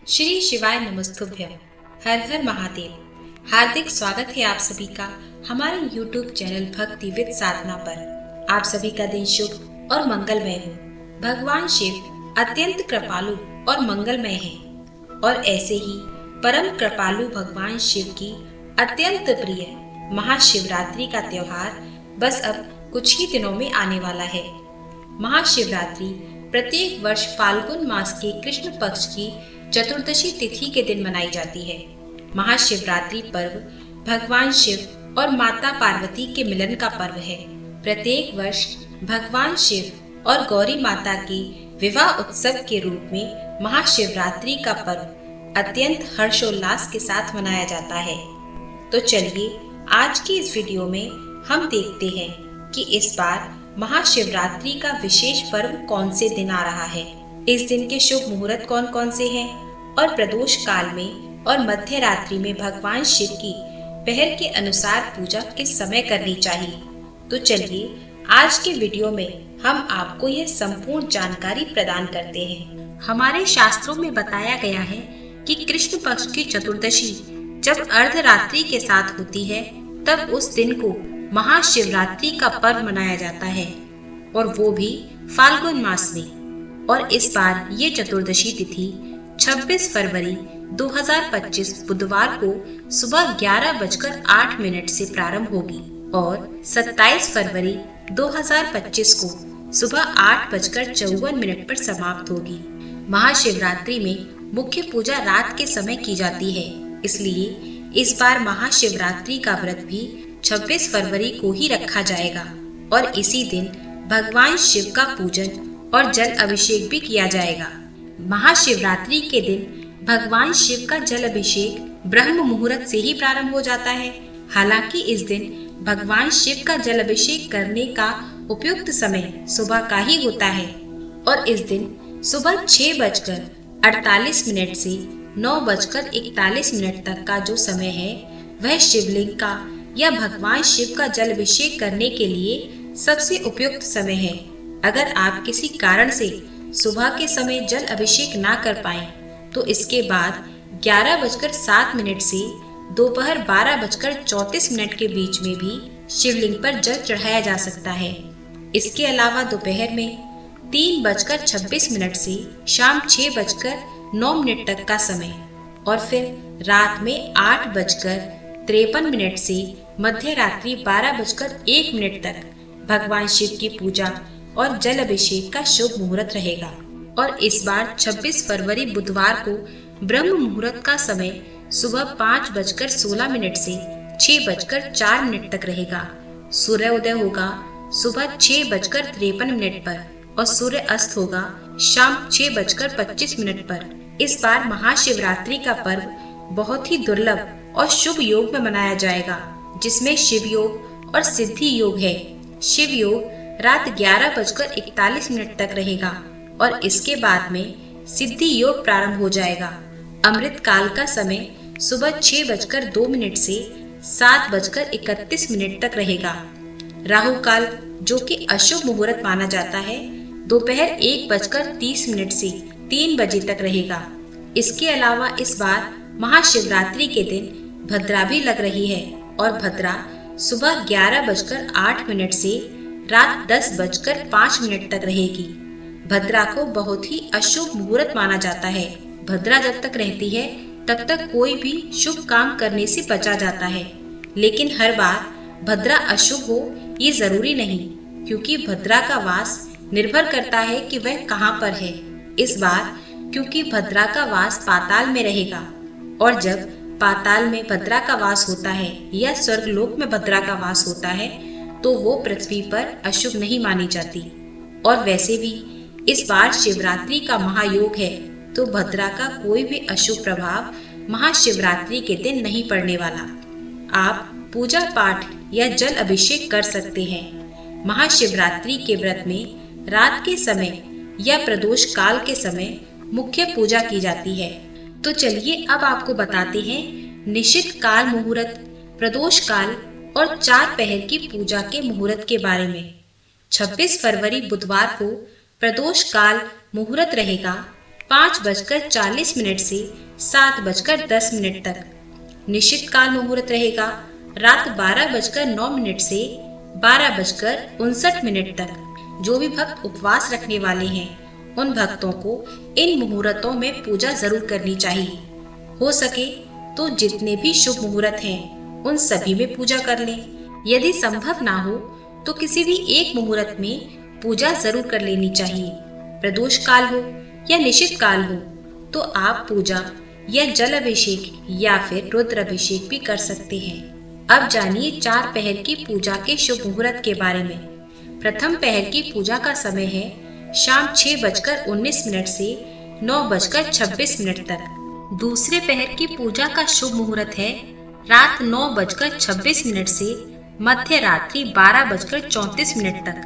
श्री शिवाय नमस्तुभ्यं। हर हर महादेव। हार्दिक स्वागत है आप सभी का हमारे YouTube चैनल भक्ति विद साधना पर। आप सभी का दिन शुभ और मंगलमय हो। भगवान शिव अत्यंत कृपालु और मंगलमय हैं और ऐसे ही परम कृपालु भगवान शिव की अत्यंत प्रिय महाशिवरात्रि का त्योहार बस अब कुछ ही दिनों में आने वाला है। महाशिवरात्रि प्रत्येक वर्ष फाल्गुन मास के कृष्ण पक्ष की चतुर्दशी तिथि के दिन मनाई जाती है। महाशिवरात्रि पर्व भगवान शिव और माता पार्वती के मिलन का पर्व है। प्रत्येक वर्ष भगवान शिव और गौरी माता के विवाह उत्सव के रूप में महाशिवरात्रि का पर्व अत्यंत हर्षोल्लास के साथ मनाया जाता है। तो चलिए आज की इस वीडियो में हम देखते हैं कि इस बार महाशिवरात्रि का विशेष पर्व कौन से दिन आ रहा है, इस दिन के शुभ मुहूर्त कौन कौन से हैं और प्रदोष काल में और मध्य रात्रि में भगवान शिव की पहर के अनुसार पूजा किस समय करनी चाहिए। तो चलिए आज के वीडियो में हम आपको यह संपूर्ण जानकारी प्रदान करते हैं। हमारे शास्त्रों में बताया गया है कि कृष्ण पक्ष की चतुर्दशी जब अर्धरात्रि के साथ होती है तब उस दिन को महाशिवरात्रि का पर्व मनाया जाता है और वो भी फाल्गुन मास में। और इस बार ये चतुर्दशी तिथि 26 फरवरी 2025 बुधवार को सुबह 11:08 से प्रारंभ होगी और 27 फरवरी 2025 को सुबह 8:54 पर समाप्त होगी। महाशिवरात्रि में मुख्य पूजा रात के समय की जाती है, इसलिए इस बार महाशिवरात्रि का व्रत भी 26 फरवरी को ही रखा जाएगा और इसी दिन भगवान शिव का पूजन और जल अभिषेक भी किया जाएगा। महाशिवरात्रि के दिन भगवान शिव का जल अभिषेक ब्रह्म मुहूर्त से ही प्रारंभ हो जाता है। हालांकि इस दिन भगवान शिव का जल अभिषेक करने का उपयुक्त समय सुबह का ही होता है और इस दिन सुबह 6:48 से 9:41 तक का जो समय है वह शिवलिंग का या भगवान शिव का जल अभिषेक करने के लिए सबसे उपयुक्त समय है। अगर आप किसी कारण से सुबह के समय जल अभिषेक ना कर पाएं, तो इसके बाद 11:07 से दोपहर 12:34 के बीच में भी शिवलिंग पर जल चढ़ाया जा सकता है। इसके अलावा दोपहर में 3:26 से शाम 6:09 तक का समय और फिर रात में 8:53 से मध्य रात्रि 12:01 तक भगवान शिव की पूजा और जल अभिषेक का शुभ मुहूर्त रहेगा। और इस बार 26 फरवरी बुधवार को ब्रह्म मुहूर्त का समय सुबह 5:16 से 6:04 तक रहेगा। सूर्योदय होगा सुबह 6:53 पर और सूर्य अस्त होगा शाम 6:25 पर। इस बार महाशिवरात्रि का पर्व बहुत ही दुर्लभ और शुभ योग में मनाया जाएगा, जिसमें शिव योग और सिद्धि योग है। शिव योग रात 11:41 तक रहेगा और इसके बाद में सिद्धि योग प्रारंभ हो जाएगा। अमृत काल का समय सुबह 6:02 से 7:31 तक रहेगा। राहु काल जो कि अशुभ मुहूर्त माना जाता है दोपहर 1:30 से 3 बजे तक रहेगा। इसके अलावा इस बार महाशिवरात्रि के दिन भद्रा भी लग रही है और भद्रा सुबह 11:08 से रात 10:05 तक रहेगी। भद्रा को बहुत ही अशुभ मुहूर्त माना जाता है। भद्रा जब तक रहती है तब तक कोई भी शुभ काम करने से बचा जाता है, लेकिन हर बार भद्रा अशुभ हो ये जरूरी नहीं, क्योंकि भद्रा का वास निर्भर करता है कि वह कहाँ पर है। इस बार क्योंकि भद्रा का वास पाताल में रहेगा और जब पाताल में भद्रा का वास होता है या स्वर्गलोक में भद्रा का वास होता है तो वो पृथ्वी पर अशुभ नहीं मानी जाती। और वैसे भी इस बार शिवरात्रि का महायोग है, तो भद्रा का कोई भी अशुभ प्रभाव महाशिवरात्रि के दिन नहीं पड़ने वाला। आप पूजा पाठ या जल अभिषेक कर सकते हैं। महाशिवरात्रि के व्रत में रात के समय या प्रदोष काल के समय मुख्य पूजा की जाती है। तो चलिए अब आपको बताते हैं निश्चित काल मुहूर्त, प्रदोष काल और 4 पहर की पूजा के मुहूर्त के बारे में। 26 फरवरी बुधवार को प्रदोष काल मुहूर्त रहेगा 5:40 से 7:10 तक। निश्चित काल मुहूर्त रहेगा रात 12:09 से 12:59 तक। जो भी भक्त उपवास रखने वाले हैं उन भक्तों को इन मुहूर्तों में पूजा जरूर करनी चाहिए। हो सके तो जितने भी शुभ मुहूर्त हैं उन सभी में पूजा कर लें। यदि संभव ना हो तो किसी भी एक मुहूर्त में पूजा जरूर कर लेनी चाहिए। प्रदोष काल हो या निशित काल हो तो आप पूजा या जल अभिषेक या फिर रुद्र अभिषेक भी कर सकते हैं। अब जानिए 4 पहर की पूजा के शुभ मुहूर्त के बारे में। प्रथम पहर की पूजा का समय है शाम 6:19 से 9:26 तक। दूसरे पहर की पूजा का शुभ मुहूर्त है रात 9:26 से मध्य रात्रि 12:34 तक।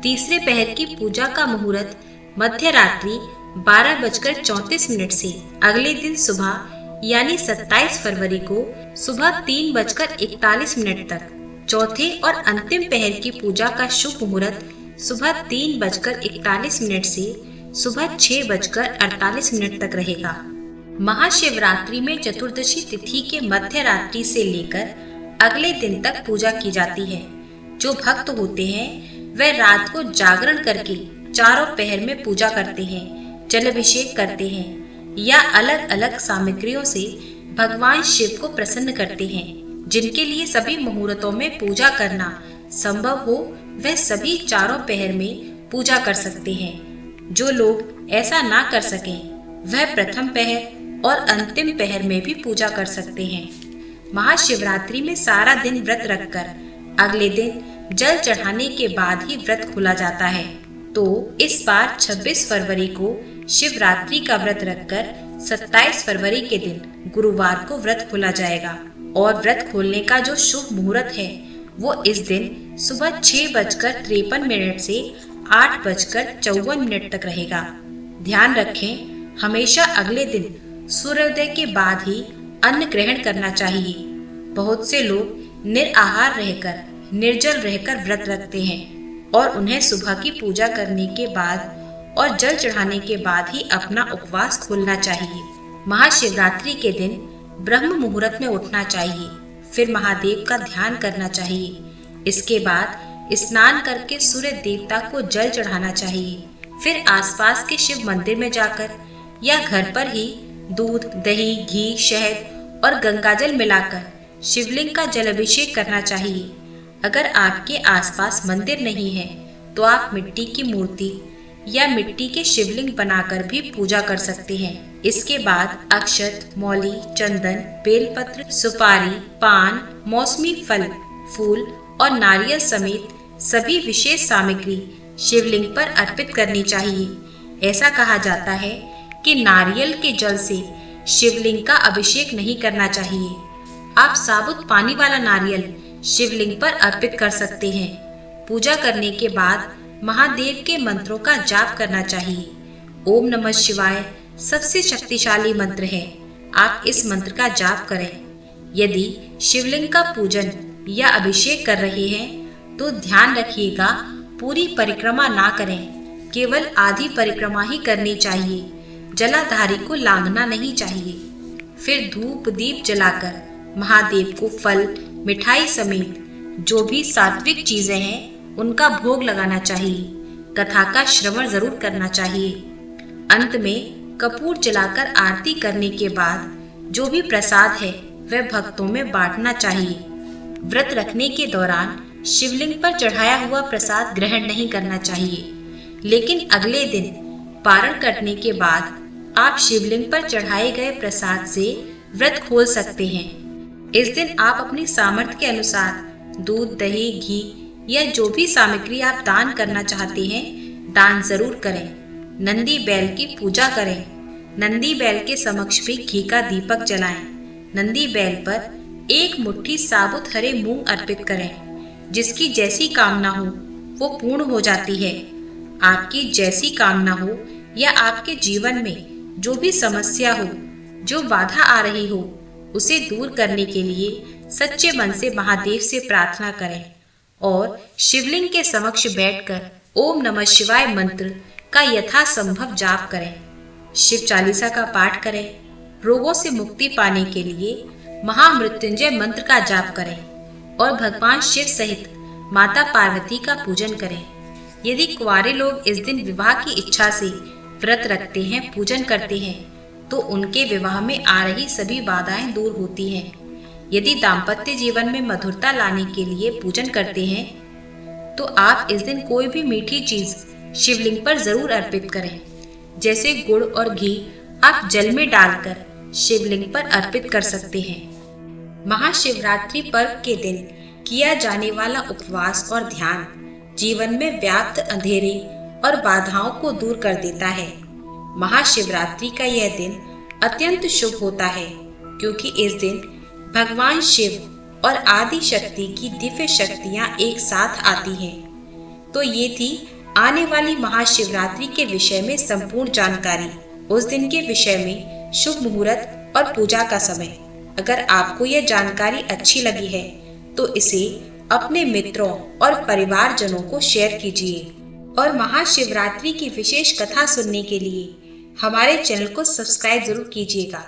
तीसरे पहर की पूजा का मुहूर्त मध्य रात्रि 12:34 से अगले दिन सुबह यानी 27 फरवरी को सुबह 3:41 तक। चौथे और अंतिम पहर की पूजा का शुभ मुहूर्त सुबह 3:41 से सुबह 6:48 तक रहेगा। महाशिवरात्रि में चतुर्दशी तिथि के मध्य रात्रि से लेकर अगले दिन तक पूजा की जाती है। जो भक्त होते हैं वे रात को जागरण करके चारों पहर में पूजा करते हैं, जल अभिषेक करते हैं या अलग अलग सामग्रियों से भगवान शिव को प्रसन्न करते हैं। जिनके लिए सभी मुहूर्तों में पूजा करना संभव हो वह सभी चारों पहर में पूजा कर सकते हैं। जो लोग ऐसा ना कर सकें वह प्रथम पहर और अंतिम पहर में भी पूजा कर सकते हैं। महाशिवरात्रि में सारा दिन व्रत रखकर अगले दिन जल चढ़ाने के बाद ही व्रत खुला जाता है। तो इस बार 26 फरवरी को शिवरात्रि का व्रत रखकर 27 फरवरी के दिन गुरुवार को व्रत खोला जाएगा। और व्रत खोलने का जो शुभ मुहूर्त है वो इस दिन सुबह 6:53 से 8:54 तक रहेगा। ध्यान रखें, हमेशा अगले दिन सूर्योदय के बाद ही अन्न ग्रहण करना चाहिए। बहुत से लोग निराहार रहकर निर्जल रहकर व्रत रखते हैं और उन्हें सुबह की पूजा करने के बाद और जल चढ़ाने के बाद ही अपना उपवास खोलना चाहिए। महाशिवरात्रि के दिन ब्रह्म मुहूर्त में उठना चाहिए, फिर महादेव का ध्यान करना चाहिए। इसके बाद स्नान करके सूर्य देवता को जल चढ़ाना चाहिए। फिर आसपास के शिव मंदिर में जाकर या घर पर ही दूध, दही, घी, शहद और गंगाजल मिलाकर शिवलिंग का जल अभिषेक करना चाहिए। अगर आपके आसपास मंदिर नहीं है तो आप मिट्टी की मूर्ति या मिट्टी के शिवलिंग बनाकर भी पूजा कर सकते हैं। इसके बाद अक्षत, मौली, चंदन, बेलपत्र, सुपारी, पान, मौसमी फल, फूल और नारियल समेत सभी विशेष सामग्री शिवलिंग पर अर्पित करनी चाहिए। ऐसा कहा जाता है कि नारियल के जल से शिवलिंग का अभिषेक नहीं करना चाहिए। आप साबुत पानी वाला नारियल शिवलिंग पर अर्पित कर सकते हैं। पूजा करने के बाद महादेव के मंत्रों का जाप करना चाहिए। ओम नमः शिवाय सबसे शक्तिशाली मंत्र है। आप इस मंत्र का जाप करें। यदि शिवलिंग का पूजन या अभिषेक कर रहे हैं तो ध्यान रखिएगा पूरी परिक्रमा ना करें, केवल आधी परिक्रमा ही करनी चाहिए। जलाधारी को लांघना नहीं चाहिए। फिर धूप दीप जलाकर महादेव को फल, मिठाई समेत जो भी सात्विक चीजें हैं उनका भोग लगाना चाहिए। कथा का श्रवण जरूर करना चाहिए। अंत में कपूर जलाकर आरती करने के बाद जो भी प्रसाद है वह भक्तों में बांटना चाहिए। व्रत रखने के दौरान शिवलिंग पर चढ़ाया हुआ प्रसाद ग्रहण नहीं करना चाहिए, लेकिन अगले दिन पारण करने के बाद आप शिवलिंग पर चढ़ाए गए प्रसाद से व्रत खोल सकते हैं। इस दिन आप अपनी सामर्थ्य के अनुसार दूध, दही, घी या जो भी सामग्री आप दान करना चाहते हैं दान जरूर करें। नंदी बैल की पूजा करें। नंदी बैल के समक्ष भी घी का दीपक जलाएं। नंदी बैल पर 1 मुट्ठी साबुत हरे मूंग अर्पित करें। जिसकी जैसी कामना हो वो पूर्ण हो जाती है। आपकी जैसी कामना हो या आपके जीवन में जो भी समस्या हो, जो बाधा आ रही हो, उसे दूर करने के लिए सच्चे मन से महादेव से प्रार्थना करें और शिवलिंग के समक्ष बैठकर ओम नमः शिवाय मंत्र का यथासंभव जाप करें। शिव चालीसा का पाठ करें, रोगों से मुक्ति पाने के लिए महामृत्युंजय मंत्र का जाप करें और भगवान शिव सहित माता पार्वती का पूजन करें। यदि कुंवारे लोग इस दिन विवाह की इच्छा से व्रत रखते हैं, पूजन करते हैं, तो उनके विवाह में आ रही सभी बाधाएं दूर होती हैं। यदि दाम्पत्य जीवन में मधुरता लाने के लिए पूजन करते हैं, तो आप इस दिन कोई भी मीठी चीज शिवलिंग पर जरूर अर्पित करें। जैसे गुड़ और घी आप जल में डालकर शिवलिंग पर अर्पित कर सकते हैं। महाशिवरात्रि पर्व के दिन किया जाने वाला उपवास और ध्यान जीवन में व्याप्त अंधेरे और बाधाओं को दूर कर देता है। महाशिवरात्रि का यह दिन अत्यंत शुभ होता है, क्योंकि इस दिन भगवान शिव और आदि शक्ति की दिव्य शक्तियां एक साथ आती हैं। तो ये थी आने वाली महाशिवरात्रि के विषय में संपूर्ण जानकारी। उस दिन के विषय में शुभ मुहूर्त और पूजा का समय। अगर आपको यह जानकारी अच्छी लगी है तो इसे अपने मित्रों और परिवारजनों को शेयर कीजिए और महाशिवरात्रि की विशेष कथा सुनने के लिए हमारे चैनल को सब्सक्राइब जरूर कीजिएगा।